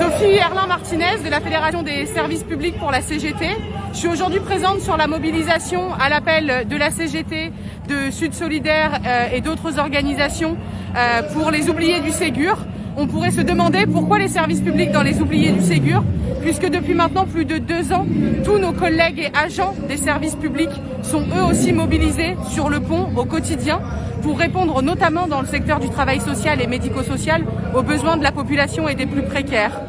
Sophie Herlin-Martinez de la Fédération des services publics pour la CGT. Je suis aujourd'hui présente sur la mobilisation à l'appel de la CGT, de Sud Solidaire et d'autres organisations pour les oubliés du Ségur. On pourrait se demander pourquoi les services publics dans les oubliés du Ségur, puisque depuis maintenant plus de 2 ans, tous nos collègues et agents des services publics sont eux aussi mobilisés sur le pont au quotidien pour répondre notamment dans le secteur du travail social et médico-social aux besoins de la population et des plus précaires.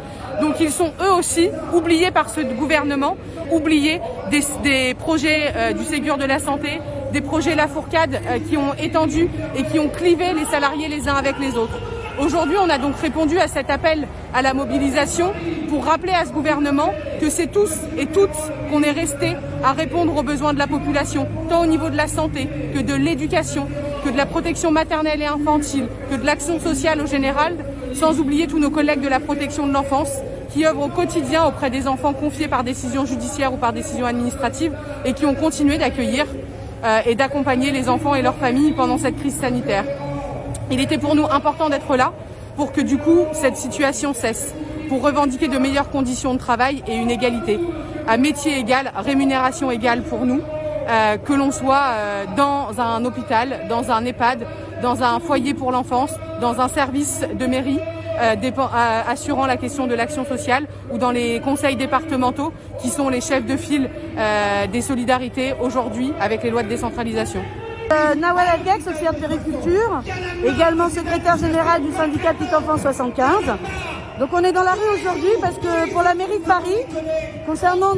Donc ils sont eux aussi oubliés par ce gouvernement, oubliés des projets du Ségur de la santé, des projets Lafourcade qui ont étendu et qui ont clivé les salariés les uns avec les autres. Aujourd'hui, on a donc répondu à cet appel à la mobilisation pour rappeler à ce gouvernement que c'est tous et toutes qu'on est restés à répondre aux besoins de la population, tant au niveau de la santé que de l'éducation, que de la protection maternelle et infantile, que de l'action sociale au général, sans oublier tous nos collègues de la protection de l'enfance qui œuvrent au quotidien auprès des enfants confiés par décision judiciaire ou par décision administrative et qui ont continué d'accueillir et d'accompagner les enfants et leurs familles pendant cette crise sanitaire. Il était pour nous important d'être là pour que du coup cette situation cesse, pour revendiquer de meilleures conditions de travail et une égalité, à métier égal, rémunération égale pour nous, que l'on soit dans un hôpital, dans un EHPAD, dans un foyer pour l'enfance, dans un service de mairie assurant la question de l'action sociale ou dans les conseils départementaux qui sont les chefs de file des solidarités aujourd'hui avec les lois de décentralisation. Nawal Elgek, sociétaire de périculture, également secrétaire général du syndicat Petite Enfance 75. Donc on est dans la rue aujourd'hui parce que pour la mairie de Paris, concernant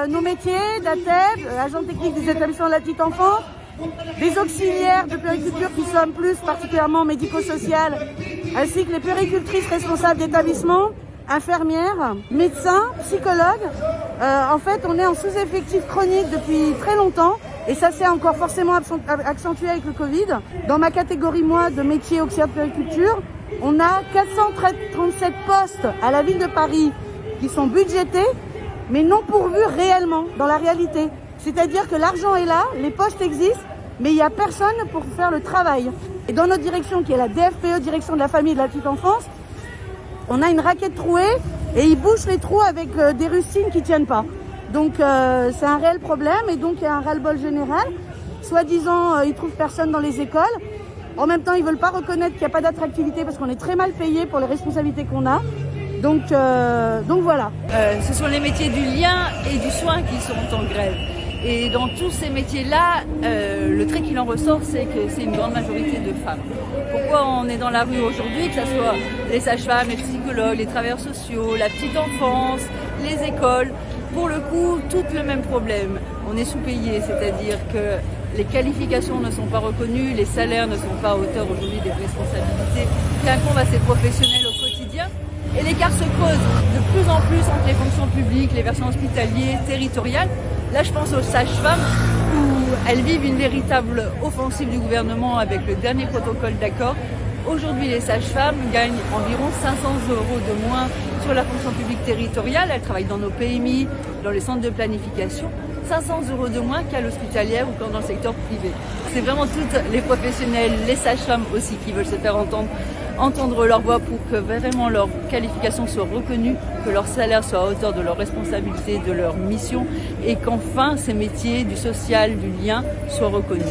nos métiers d'ATEB, agents techniques des établissements de la petite enfance, des auxiliaires de périculture qui sommes plus particulièrement médico-sociales, ainsi que les péricultrices responsables d'établissement, infirmières, médecins, psychologues. En fait, on est en sous-effectif chronique depuis très longtemps et ça s'est encore forcément accentué avec le Covid. Dans ma catégorie, moi, de métier auxiliaire de périculture, on a 437 postes à la ville de Paris qui sont budgétés, mais non pourvus réellement, dans la réalité. C'est-à-dire que l'argent est là, les postes existent, mais il n'y a personne pour faire le travail. Et dans notre direction, qui est la DFPE, direction de la famille et de la petite enfance, on a une raquette trouée et ils bouchent les trous avec des rustines qui tiennent pas. Donc c'est un réel problème et donc il y a un ras-le-bol général. Soi-disant, ils trouvent personne dans les écoles. En même temps, ils veulent pas reconnaître qu'il n'y a pas d'attractivité parce qu'on est très mal payé pour les responsabilités qu'on a. Donc voilà. Ce sont les métiers du lien et du soin qui sont en grève. Et dans tous ces métiers-là, le trait qu'il en ressort, c'est que c'est une grande majorité de femmes. Pourquoi on est dans la rue aujourd'hui, que ce soit les sages-femmes, les psychologues, les travailleurs sociaux, la petite enfance, les écoles, pour le coup, tout le même problème. On est sous-payé, c'est-à-dire que les qualifications ne sont pas reconnues, les salaires ne sont pas à hauteur aujourd'hui des responsabilités qu'incombent à ces professionnels au quotidien. Et l'écart se creuse de plus en plus entre les fonctions publiques, les versants hospitaliers, territoriales. Là, je pense aux sages-femmes où elles vivent une véritable offensive du gouvernement avec le dernier protocole d'accord. Aujourd'hui, les sages-femmes gagnent environ 500 € de moins sur la fonction publique territoriale. Elles travaillent dans nos PMI, dans les centres de planification. 500 € de moins qu'à l'hospitalière ou quand dans le secteur privé. C'est vraiment toutes les professionnels, les sages-femmes aussi qui veulent se faire entendre leur voix pour que vraiment leurs qualifications soient reconnues, que leur salaire soit à hauteur de leurs responsabilités, de leur mission et qu'enfin ces métiers du social, du lien soient reconnus.